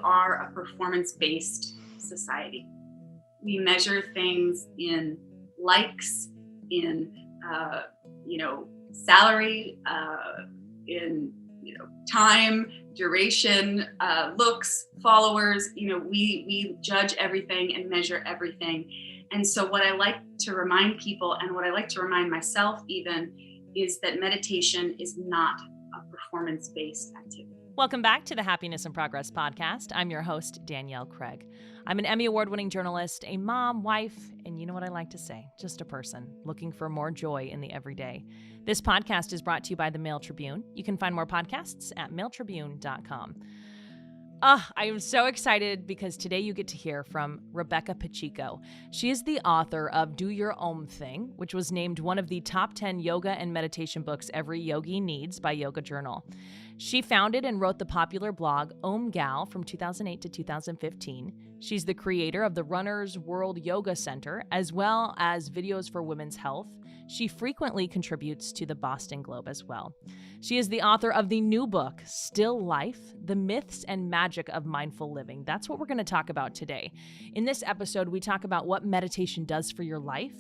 are a performance-based society. We measure things in likes, in salary, in time, duration, looks, followers. We judge everything and measure everything. And so what I like to remind people, and what I like to remind myself even, is that meditation is not a performance-based activity. Welcome back to the Happiness and Progress podcast. I'm your host, Danielle Craig. I'm an Emmy Award-winning journalist, a mom, wife, and you know what I like to say, just a person looking for more joy in the everyday. This podcast is brought to you by the Mail Tribune. You can find more podcasts at mailtribune.com. I am so excited because today you get to hear from Rebecca Pacheco. She is the author of Do Your Om Thing, which was named one of the top 10 yoga and meditation books every yogi needs by Yoga Journal. She founded and wrote the popular blog Om Gal from 2008 to 2015. She's the creator of the Runner's World Yoga Center, as well as videos for women's health. She frequently contributes to the Boston Globe as well. She is the author of the new book, Still Life, The Myths and Magic of Mindful Living. That's what we're going to talk about today. In this episode, we talk about what meditation does for your life,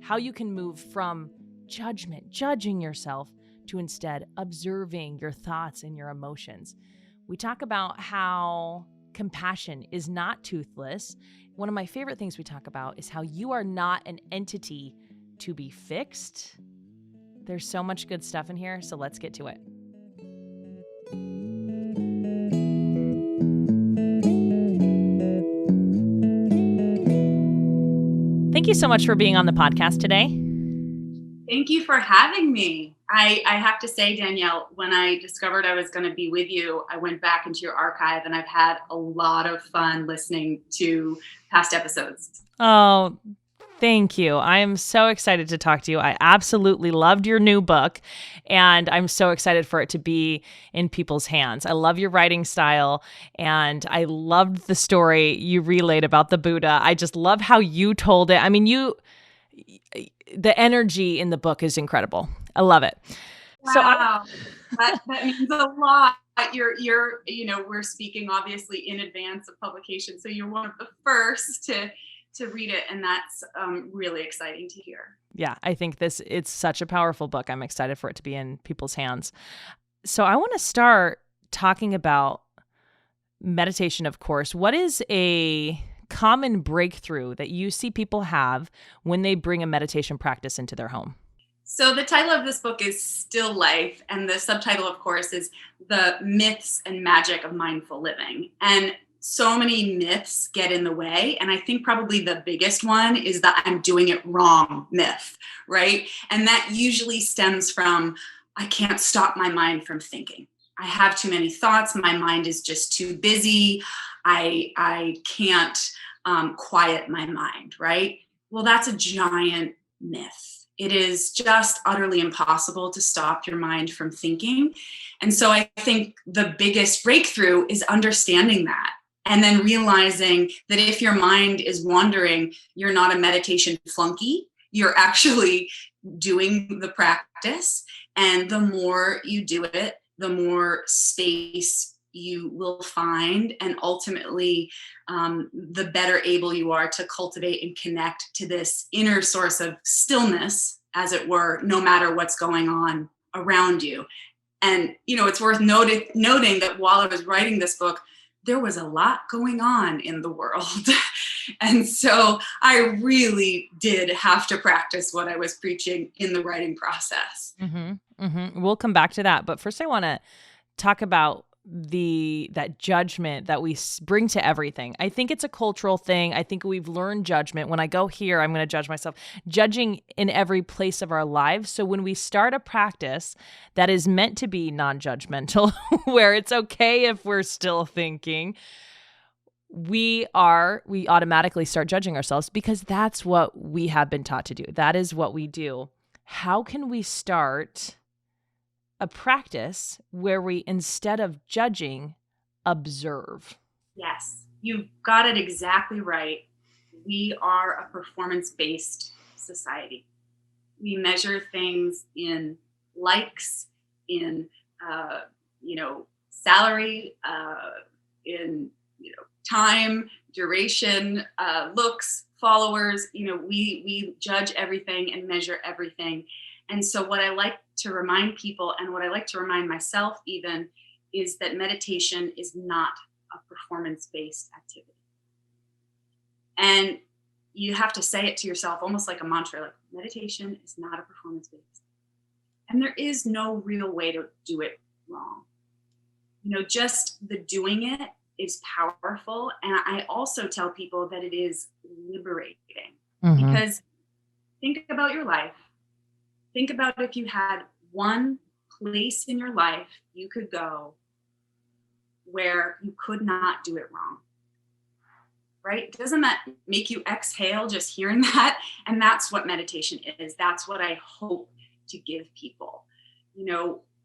how you can move from judging yourself, to instead observing your thoughts and your emotions. We talk about how compassion is not toothless. One of my favorite things we talk about is how you are not an entity to be fixed. There's so much good stuff in here, so let's get to it. Thank you so much for being on the podcast today. Thank you for having me. I have to say, Danielle, when I discovered I was going to be with you, I went back into your archive and I've had a lot of fun listening to past episodes. Oh, thank you. I am so excited to talk to you. I absolutely loved your new book, and I'm so excited for it to be in people's hands. I love your writing style, and I loved the story you relayed about the Buddha. I just love how you told it. I mean, the energy in the book is incredible. I love it. Wow. That means a lot. We're speaking obviously in advance of publication, so you're one of the first to read it, and that's really exciting to hear. Yeah, I think it's such a powerful book. I'm excited for it to be in people's hands. So I want to start talking about meditation, of course. What is a common breakthrough that you see people have when they bring a meditation practice into their home? So the title of this book is Still Life, and the subtitle, of course, is The Myths and Magic of Mindful Living. And so many myths get in the way, and I think probably the biggest one is the I'm doing it wrong myth, right? And that usually stems from, I can't stop my mind from thinking. I have too many thoughts. My mind is just too busy. I can't quiet my mind, right? Well, that's a giant myth. It is just utterly impossible to stop your mind from thinking. And so I think the biggest breakthrough is understanding that, and then realizing that if your mind is wandering, you're not a meditation flunky. You're actually doing the practice. And the more you do it, the more space you will find, and ultimately the better able you are to cultivate and connect to this inner source of stillness, as it were, no matter what's going on around you. And it's worth noting that while I was writing this book, there was a lot going on in the world. And so I really did have to practice what I was preaching in the writing process. We'll come back to that. But first I want to talk about that judgment that we bring to everything. I think it's a cultural thing. I think we've learned judgment. When I go here, I'm going to judge myself, judging in every place of our lives. So when we start a practice that is meant to be non-judgmental, where it's okay if we're still thinking, we automatically start judging ourselves because that's what we have been taught to do. That is what we do. How can we start a practice where we, instead of judging, observe? Yes, you've got it exactly right. We are a performance-based society. We measure things in likes, in salary, in time, duration, looks, followers. We judge everything and measure everything. And so what I like to remind people, and what I like to remind myself even, is that meditation is not a performance-based activity. And you have to say it to yourself almost like a mantra, like meditation is not a performance-based. And there is no real way to do it wrong. Just the doing it is powerful. And I also tell people that it is liberating, because think about your life. Think about if you had one place in your life you could go where you could not do it wrong, right? Doesn't that make you exhale just hearing that? And that's what meditation is. That's what I hope to give people.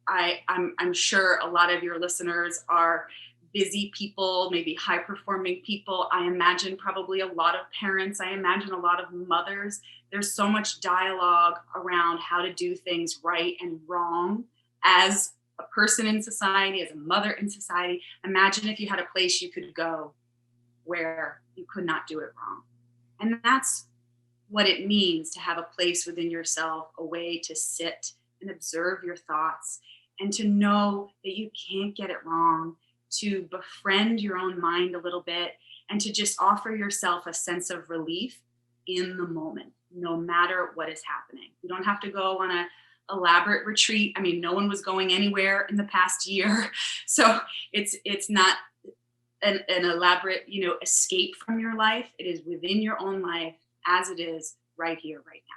I'm sure a lot of your listeners are busy people, maybe high performing people. I imagine probably a lot of parents. I imagine a lot of mothers. There's so much dialogue around how to do things right and wrong as a person in society, as a mother in society. Imagine if you had a place you could go where you could not do it wrong. And that's what it means to have a place within yourself, a way to sit and observe your thoughts, and to know that you can't get it wrong, to befriend your own mind a little bit, and to just offer yourself a sense of relief in the moment, no matter what is happening. You don't have to go on an elaborate retreat. I mean, no one was going anywhere in the past year. So it's not an elaborate, escape from your life. It is within your own life as it is right here, right now.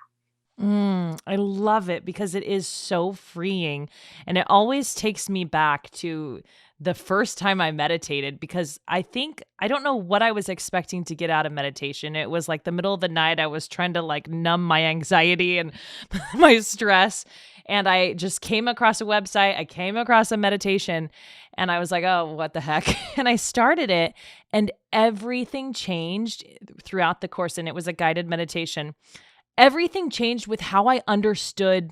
I love it because it is so freeing. And it always takes me back to the first time I meditated, because I don't know what I was expecting to get out of meditation. It was like the middle of the night. I was trying to like numb my anxiety and my stress. And I just came across a website. I came across a meditation and I was like, oh, what the heck? And I started it and everything changed throughout the course. And it was a guided meditation. Everything changed with how I understood,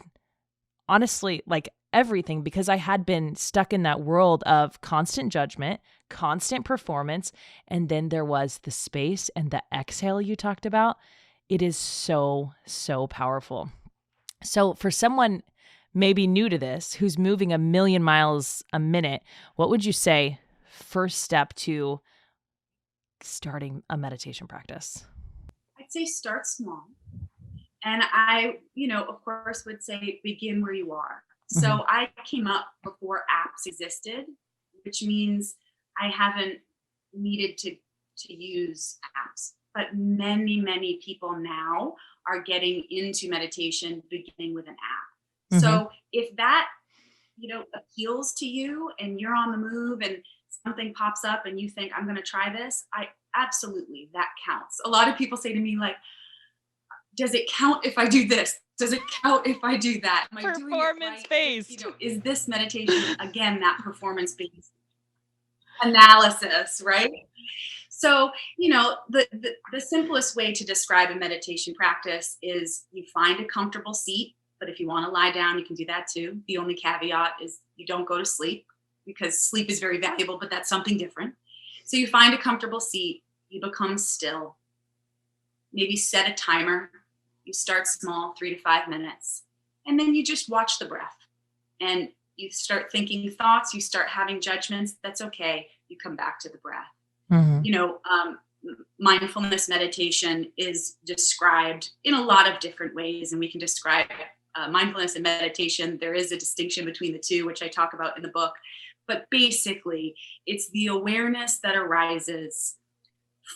honestly, like everything, because I had been stuck in that world of constant judgment, constant performance, and then there was the space and the exhale you talked about. It is so, so powerful. So for someone maybe new to this, who's moving a million miles a minute, what would you say first step to starting a meditation practice? I'd say start small. And I, of course, would say begin where you are. So I came up before apps existed, which means I haven't needed to use apps. But many, many people now are getting into meditation beginning with an app. So if that, appeals to you and you're on the move and something pops up and you think, I'm going to try this, absolutely, that counts. A lot of people say to me, like, does it count if I do this? Does it count if I do that? Am I doing it right? Performance-based. Is this meditation, again, that performance-based analysis, right? So, the simplest way to describe a meditation practice is you find a comfortable seat, but if you want to lie down, you can do that too. The only caveat is you don't go to sleep, because sleep is very valuable, but that's something different. So you find a comfortable seat, you become still, maybe set a timer. You start small, 3 to 5 minutes, and then you just watch the breath. And you start thinking thoughts, you start having judgments. That's okay. You come back to the breath. Mindfulness meditation is described in a lot of different ways, and we can describe mindfulness and meditation. There is a distinction between the two, which I talk about in the book. But basically, it's the awareness that arises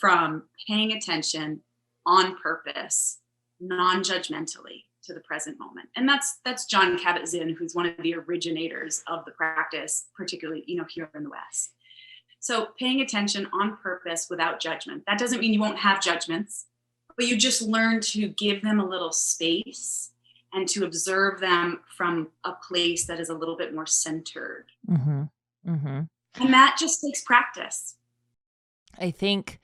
from paying attention on purpose, non-judgmentally, to the present moment. And that's Jon Kabat-Zinn, who's one of the originators of the practice, particularly, here in the West. So paying attention on purpose without judgment. That doesn't mean you won't have judgments, but you just learn to give them a little space and to observe them from a place that is a little bit more centered. And that just takes practice. I think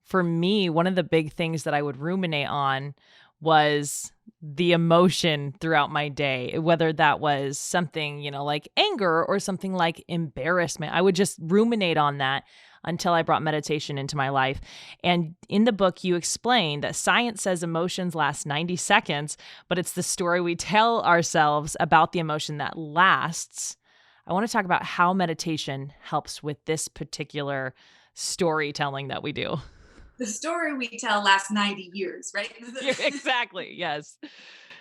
for me, one of the big things that I would ruminate on was the emotion throughout my day, whether that was something, like anger or something like embarrassment. I would just ruminate on that until I brought meditation into my life. And in the book, you explain that science says emotions last 90 seconds, but it's the story we tell ourselves about the emotion that lasts. I want to talk about how meditation helps with this particular storytelling that we do. The story we tell lasts 90 years, right? Exactly. Yes.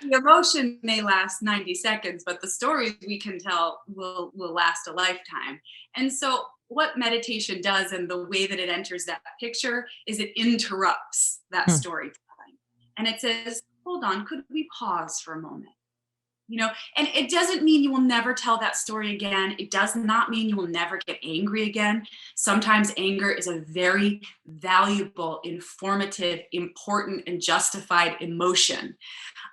The emotion may last 90 seconds, but the stories we can tell will last a lifetime. And so what meditation does and the way that it enters that picture is it interrupts that Hmm. storytelling. And it says, hold on, could we pause for a moment? And it doesn't mean you will never tell that story again. It does not mean you will never get angry again. Sometimes anger is a very valuable, informative, important, and justified emotion.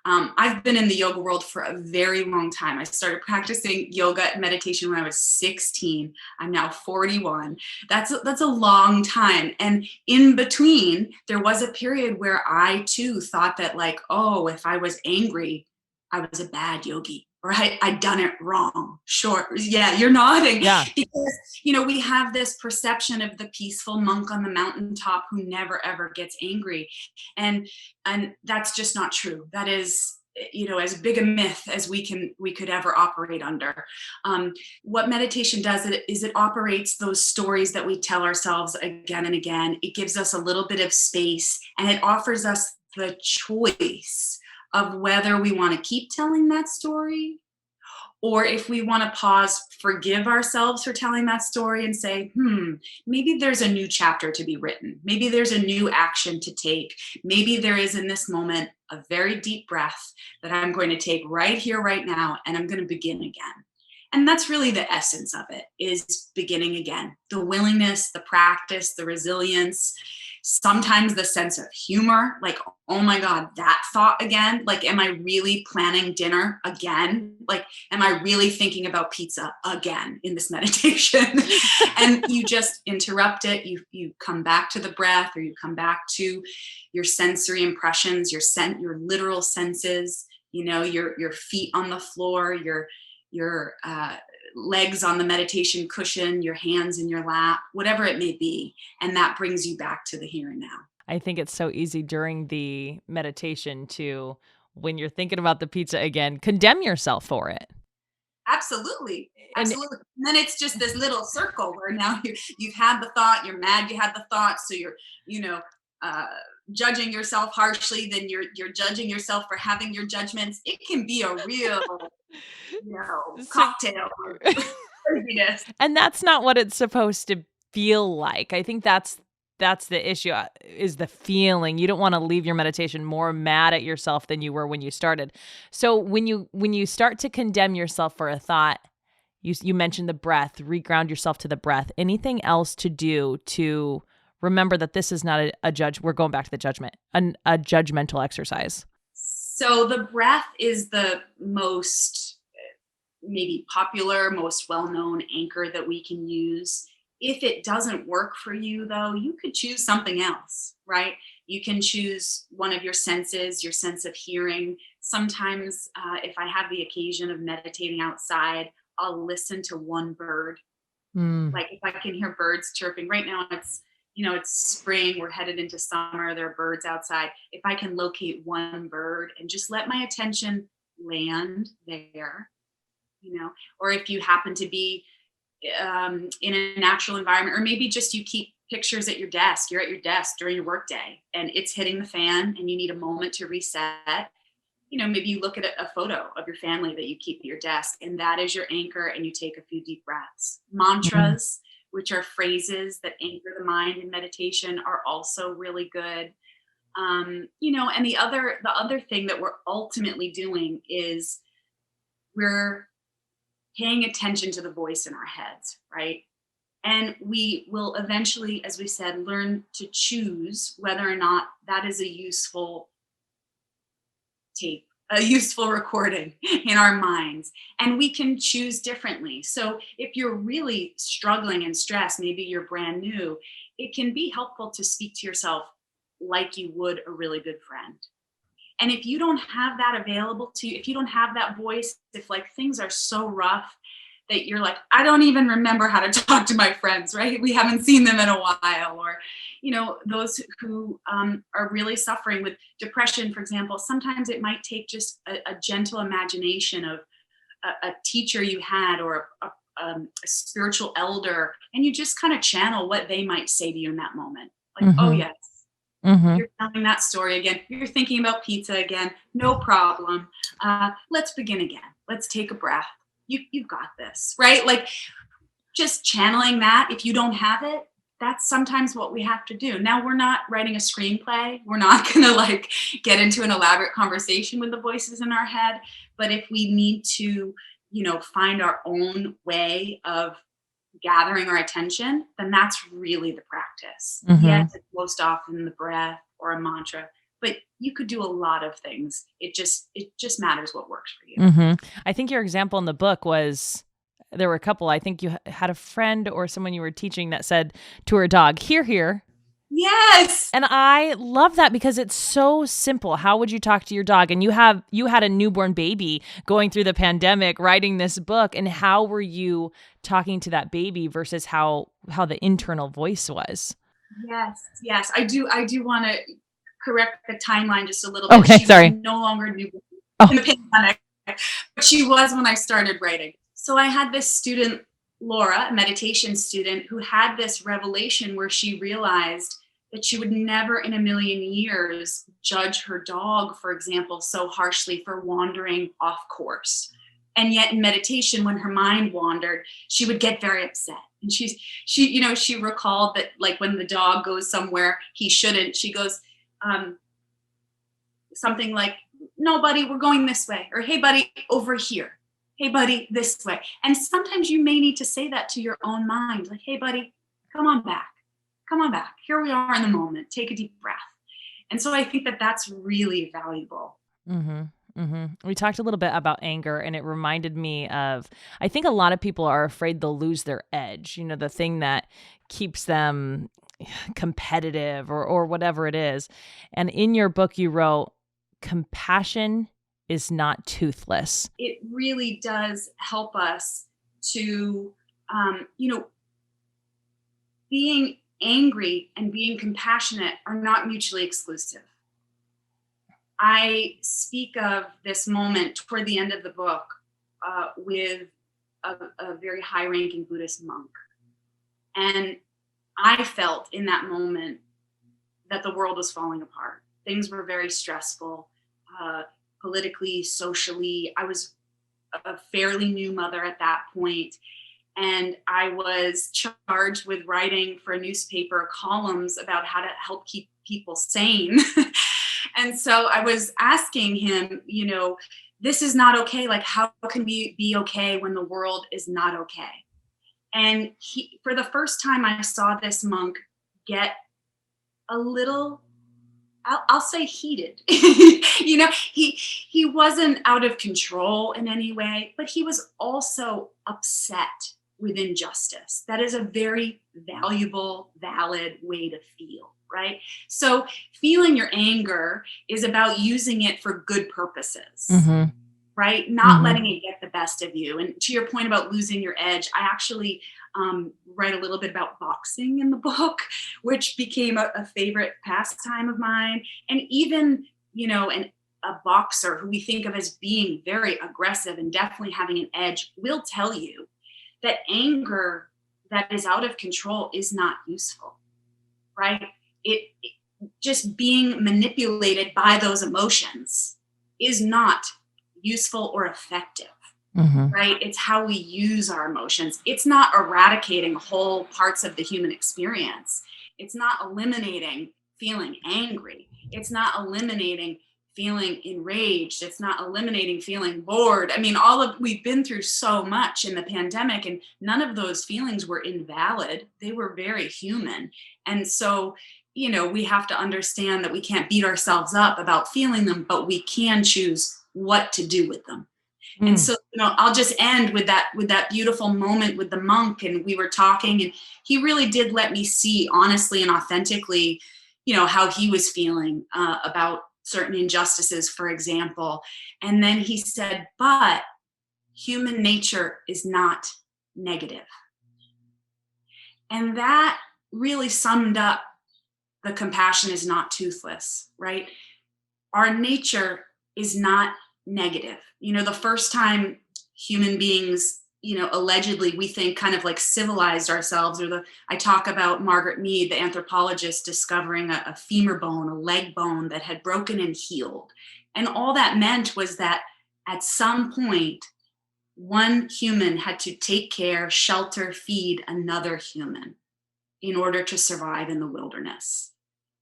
I've been in the yoga world for a very long time. I started practicing yoga and meditation when I was 16. I'm now 41. That's a long time. And in between, there was a period where I too thought that, like, oh, if I was angry, I was a bad yogi. Or I'd done it wrong. Sure. Yeah, you're nodding. Yeah. Because, we have this perception of the peaceful monk on the mountaintop who never, ever gets angry. And that's just not true. That is, as big a myth as we could ever operate under. What meditation does is it operates those stories that we tell ourselves again and again. It gives us a little bit of space, and it offers us the choice of whether we want to keep telling that story, or if we want to pause, forgive ourselves for telling that story and say, maybe there's a new chapter to be written. Maybe there's a new action to take. Maybe there is in this moment a very deep breath that I'm going to take right here, right now, and I'm going to begin again. And that's really the essence of it, is beginning again. The willingness, the practice, the resilience, sometimes the sense of humor, like, oh my God, that thought again. Like, am I really planning dinner again? Like, am I really thinking about pizza again in this meditation? And you just interrupt it. You come back to the breath, or you come back to your sensory impressions, your literal senses, your feet on the floor, your legs on the meditation cushion, your hands in your lap, whatever it may be. And that brings you back to the here and now. I think it's so easy during the meditation to, when you're thinking about the pizza again, condemn yourself for it. Absolutely. And Absolutely. And then it's just this little circle where now you've had the thought, you're mad you had the thought. So you're, uh, judging yourself harshly, then you're judging yourself for having your judgments. It can be a real, so, cocktail of craziness. and that's not what it's supposed to feel like. I think that's the issue, is the feeling. You don't want to leave your meditation more mad at yourself than you were when you started. So when you start to condemn yourself for a thought, you mentioned the breath, reground yourself to the breath. Anything else to do to remember that this is not a judge? We're going back to the judgment, a judgmental exercise. So the breath is the most maybe popular, most well-known anchor that we can use. If it doesn't work for you, though, you could choose something else, right? You can choose one of your senses, your sense of hearing. Sometimes, if I have the occasion of meditating outside, I'll listen to one bird. Mm. Like, if I can hear birds chirping. Right now, it's spring. We're headed into summer. There are birds outside. If I can locate one bird and just let my attention land there, or if you happen to be in a natural environment, or maybe just you keep pictures at your desk. You're at your desk during your workday and it's hitting the fan and you need a moment to reset. Maybe you look at a photo of your family that you keep at your desk, and that is your anchor, and you take a few deep breaths. Mantras, which are phrases that anchor the mind in meditation, are also really good. And the other thing that we're ultimately doing is we're paying attention to the voice in our heads, right? And we will eventually, as we said, learn to choose whether or not that is a useful tape, a useful recording in our minds. And we can choose differently. So if you're really struggling and stressed, maybe you're brand new, it can be helpful to speak to yourself like you would a really good friend. And if you don't have that available to you, if you don't have that voice, if like things are so rough that you're like, I don't even remember how to talk to my friends, right? We haven't seen them in a while. Or, those who are really suffering with depression, for example, sometimes it might take just a gentle imagination of a teacher you had, or a spiritual elder, and you just kind of channel what they might say to you in that moment. Like, oh, Mm-hmm. yes, Mm-hmm. you're telling that story again. You're thinking about pizza again. No problem. Let's begin again. Let's take a breath. You've got this, right? Like, just channeling that. If you don't have it, that's sometimes what we have to do. Now, we're not writing a screenplay. We're not going to like get into an elaborate conversation with the voices in our head. But if we need to, find our own way of gathering our attention, then that's really the practice. Mm-hmm. Yes, it's most often the breath or a mantra, but you could do a lot of things. It just matters what works for you. Mm-hmm. I think your example in the book was there were a couple. I think you had a friend or someone you were teaching that said to her dog, "Here, here." Yes. And I love that because it's so simple. How would you talk to your dog? And you had a newborn baby going through the pandemic, writing this book, and how were you talking to that baby versus how the internal voice was? Yes. I do want to correct the timeline just a little bit. Okay, She was sorry. no longer newborn Oh. in the pandemic, but she was when I started writing. So I had this student, Laura, a meditation student, who had this revelation where she realized that she would never in a million years judge her dog, for example, so harshly for wandering off course. And yet in meditation, when her mind wandered, she would get very upset. And she recalled that, like, when the dog goes somewhere he shouldn't, she goes, something like, no, buddy, we're going this way. Or, hey, buddy, over here. Hey, buddy, this way. And sometimes you may need to say that to your own mind. Like, hey, buddy, come on back. Come on back. Here we are in the moment. Take a deep breath. And so I think that that's really valuable. Mm-hmm. Mm-hmm. We talked a little bit about anger, and it reminded me of, I think a lot of people are afraid they'll lose their edge, the thing that keeps them competitive or whatever it is. And in your book, you wrote, compassion is not toothless. It really does help us to, being angry and being compassionate are not mutually exclusive. I speak of this moment toward the end of the book with a very high ranking Buddhist monk. And I felt in that moment that the world was falling apart. Things were very stressful, politically, socially. I was a fairly new mother at that point, and I was charged with writing for a newspaper columns about how to help keep people sane. And so I was asking him, this is not okay. Like, how can we be okay when the world is not okay? And for the first time, I saw this monk get a little, I'll say, heated. He wasn't out of control in any way, but he was also upset with injustice. That is a very valuable, valid way to feel, right? So feeling your anger is about using it for good purposes. Mm-hmm. Right? Not Mm-hmm. letting it get the best of you. And to your point about losing your edge, I actually write a little bit about boxing in the book, which became a favorite pastime of mine. And even, a boxer who we think of as being very aggressive and definitely having an edge will tell you that anger that is out of control is not useful, right? It just being manipulated by those emotions is not useful or effective. Mm-hmm. Right? It's how we use our emotions. It's not eradicating whole parts of the human experience. It's not eliminating feeling angry. It's not eliminating feeling enraged. It's not eliminating feeling bored. I mean, we've been through so much in the pandemic, and none of those feelings were invalid. They were very human. And so, we have to understand that we can't beat ourselves up about feeling them, but we can choose what to do with them. And so, I'll just end with that beautiful moment with the monk. And we were talking, and he really did let me see honestly and authentically, how he was feeling about certain injustices, for example. And then he said, but human nature is not negative. And that really summed up the compassion is not toothless, right? Our nature is not negative. The first time human beings, allegedly we think kind of like civilized ourselves, I talk about Margaret Mead, the anthropologist, discovering a femur bone, a leg bone that had broken and healed. And all that meant was that at some point, one human had to take care, shelter, feed another human in order to survive in the wilderness.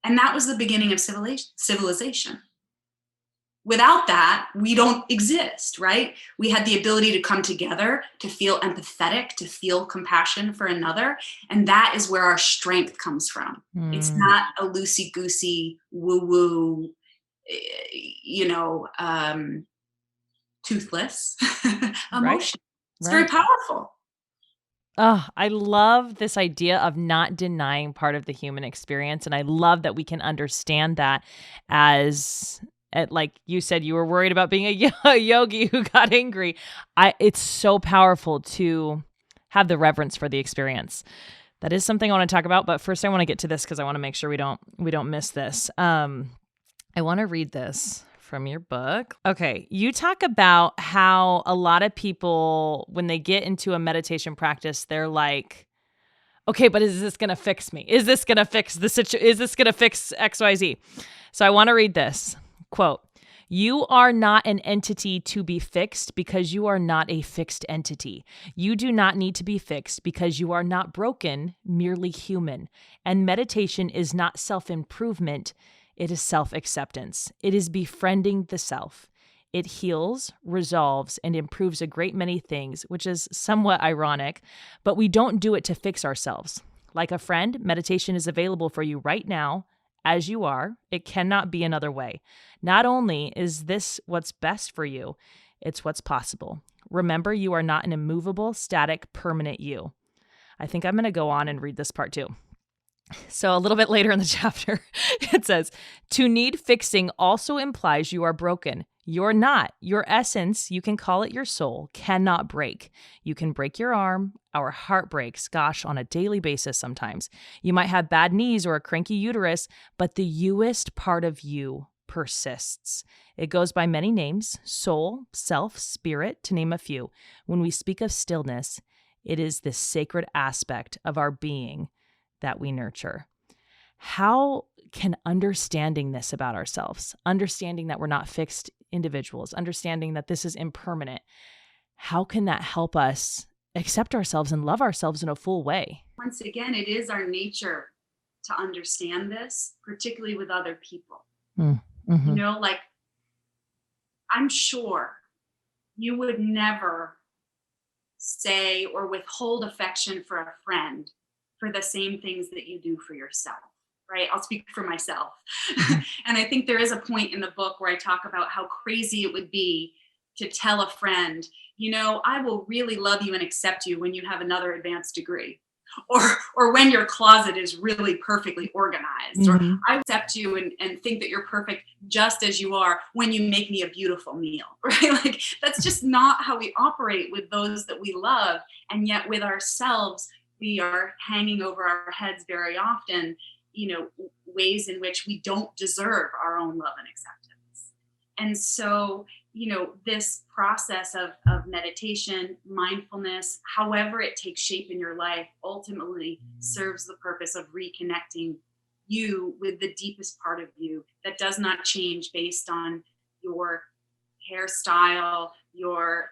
And that was the beginning of civilization. Without that, we don't exist, right? We had the ability to come together, to feel empathetic, to feel compassion for another. And that is where our strength comes from. It's not a loosey-goosey, woo-woo, toothless emotion. It's very powerful. Oh, I love this idea of not denying part of the human experience. And I love that we can understand that as, like you said, you were worried about being a yogi who got angry. It's so powerful to have the reverence for the experience. That is something I want to talk about. But first I want to get to this because I want to make sure we don't miss this. I want to read this from your book. Okay. You talk about how a lot of people, when they get into a meditation practice, they're like, okay, but is this going to fix me? Is this going to fix the situation? Is this going to fix XYZ? So I want to read this quote. You are not an entity to be fixed because you are not a fixed entity. You do not need to be fixed because you are not broken, merely human. And meditation is not self-improvement. It is self-acceptance. It is befriending the self. It heals, resolves, and improves a great many things, which is somewhat ironic, but we don't do it to fix ourselves. Like a friend, meditation is available for you right now, as you are. It cannot be another way. Not only is this what's best for you, it's what's possible. Remember, you are not an immovable, static, permanent you. I think I'm going to go on and read this part too. So a little bit later in the chapter, it says, to need fixing also implies you are broken. You're not. Your essence, you can call it your soul, cannot break. You can break your arm. Our heart breaks, gosh, on a daily basis sometimes. You might have bad knees or a cranky uterus, but the youest part of you persists. It goes by many names, soul, self, spirit, to name a few. When we speak of stillness, it is this sacred aspect of our being that we nurture. How can understanding this about ourselves, understanding that we're not fixed individuals, understanding that this is impermanent, how can that help us accept ourselves and love ourselves in a full way? Once again, it is our nature to understand this, particularly with other people. Mm-hmm. Like, I'm sure you would never say or withhold affection for a friend for the same things that you do for yourself, right? I'll speak for myself. And I think there is a point in the book where I talk about how crazy it would be to tell a friend, I will really love you and accept you when you have another advanced degree. Or when your closet is really perfectly organized, Mm-hmm. or I accept you and think that you're perfect just as you are when you make me a beautiful meal, right? Like, that's just not how we operate with those that we love. And yet with ourselves, we are hanging over our heads very often, ways in which we don't deserve our own love and acceptance. And so, this process of meditation, mindfulness, however it takes shape in your life, ultimately serves the purpose of reconnecting you with the deepest part of you that does not change based on your hairstyle, your,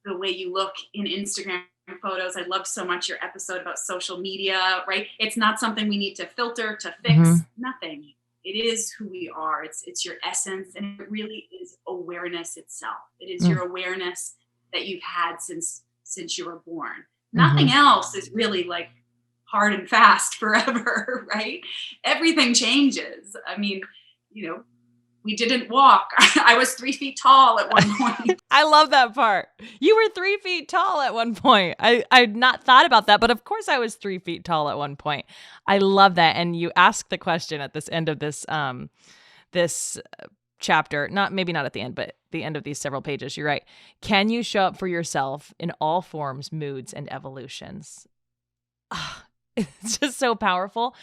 the way you look in Instagram photos. I love so much your episode about social media, right? It's not something we need to filter, to fix, nothing. It is who we are. It's your essence. And it really is awareness itself. It is your awareness that you've had since you were born. Nothing else is really like hard and fast forever, right? Everything changes. I mean, we didn't walk. I was 3 feet tall at one point. I love that part. You were 3 feet tall at one point. I'd not thought about that, but of course I was 3 feet tall at one point. I love that. And you asked the question at this end of this chapter, maybe not at the end, but the end of these several pages, you write, can you show up for yourself in all forms, moods, and evolutions? It's just so powerful.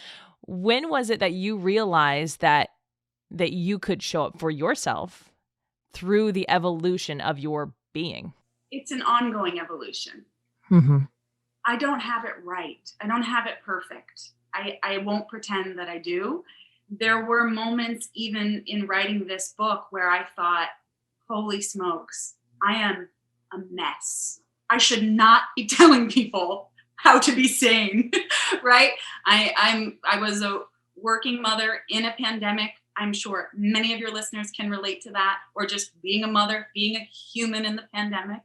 When was it that you realized that you could show up for yourself through the evolution of your being? It's an ongoing evolution. Mm-hmm. I don't have it right. I don't have it perfect. I won't pretend that I do. There were moments even in writing this book where I thought, holy smokes, I am a mess. I should not be telling people how to be sane, right? I was a working mother in a pandemic. I'm sure many of your listeners can relate to that, or just being a mother, being a human in the pandemic.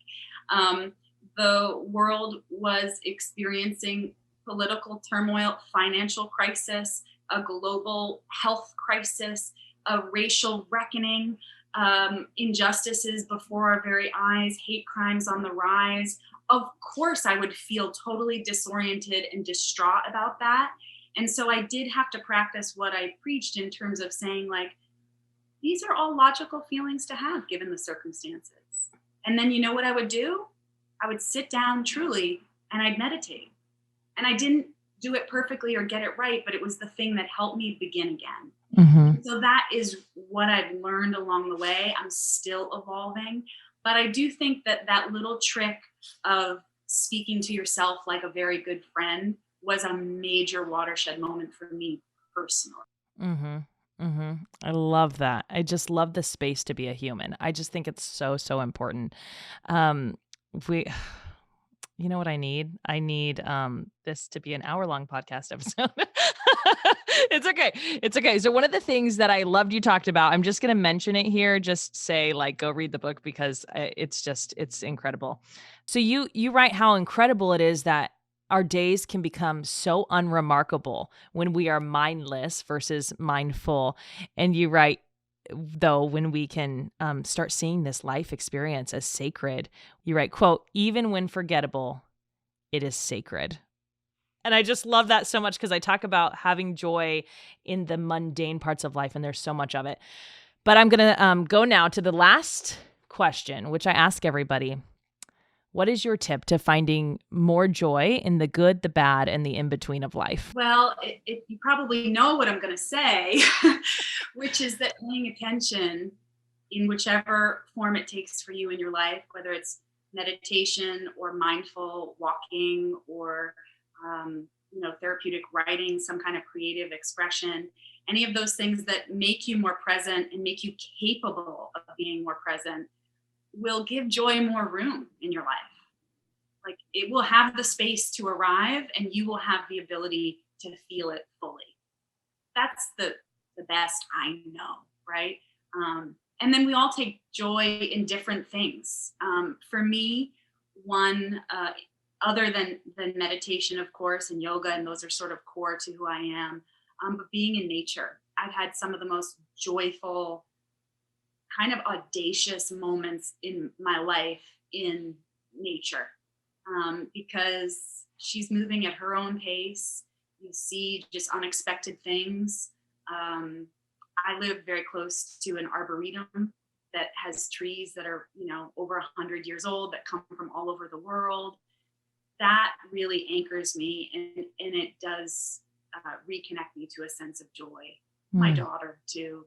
The world was experiencing political turmoil, financial crisis, a global health crisis, a racial reckoning, injustices before our very eyes, hate crimes on the rise. Of course, I would feel totally disoriented and distraught about that. And so I did have to practice what I preached in terms of saying, like, these are all logical feelings to have given the circumstances. And then you know what I would do? I would sit down truly and I'd meditate. And I didn't do it perfectly or get it right, but it was the thing that helped me begin again. Mm-hmm. So that is what I've learned along the way. I'm still evolving, but I do think that that little trick of speaking to yourself like a very good friend was a major watershed moment for me personally. Mm-hmm. Mm-hmm. I love that. I just love the space to be a human. I just think it's so, so important. We, you know what I need? I need this to be an hour-long podcast episode. It's okay. It's okay. So one of the things that I loved you talked about, I'm just going to mention it here, just say, like, go read the book because it's incredible. So you write how incredible it is that our days can become so unremarkable when we are mindless versus mindful. And you write, though, when we can start seeing this life experience as sacred, you write, quote, even when forgettable, it is sacred. And I just love that so much because I talk about having joy in the mundane parts of life, and there's so much of it. But I'm going to go now to the last question, which I ask everybody. What is your tip to finding more joy in the good, the bad, and the in-between of life? Well, you probably know what I'm going to say, which is that paying attention in whichever form it takes for you in your life, whether it's meditation or mindful walking or therapeutic writing, some kind of creative expression, any of those things that make you more present and make you capable of being more present will give joy more room in your life. Like, it will have the space to arrive and you will have the ability to feel it fully. That's the best I know, right? And then we all take joy in different things. For me, one, other than meditation, of course, and yoga, and those are sort of core to who I am, but being in nature. I've had some of the most joyful, kind of audacious moments in my life in nature, because she's moving at her own pace. You see just unexpected things. I live very close to an arboretum that has trees that are, over 100 years old that come from all over the world. That really anchors me, and it does reconnect me to a sense of joy. My daughter too,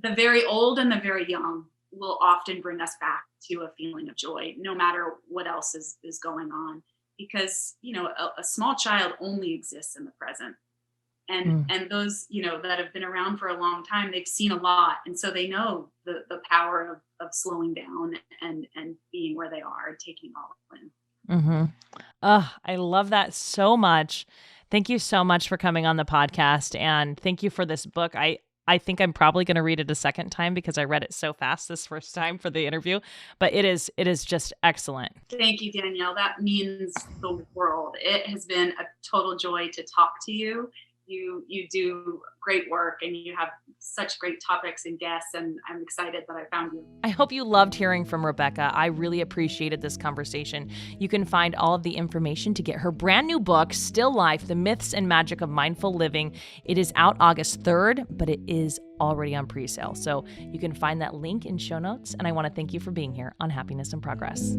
the very old and the very young will often bring us back to a feeling of joy, no matter what else is going on, because, a small child only exists in the present. And those, that have been around for a long time, they've seen a lot. And so they know the power of slowing down and being where they are and taking all in. Mm-hmm. I love that so much. Thank you so much for coming on the podcast. And thank you for this book. I think I'm probably going to read it a second time because I read it so fast this first time for the interview, but it is just excellent. Thank you, Danielle. That means the world. It has been a total joy to talk to you You do great work, and you have such great topics and guests, and I'm excited that I found you. I hope you loved hearing from Rebecca. I really appreciated this conversation. You can find all of the information to get her brand new book, Still Life: The Myths and Magic of Mindful Living. It is out August 3rd, but it is already on pre-sale. So you can find that link in show notes. And I want to thank you for being here on Happiness in Progress.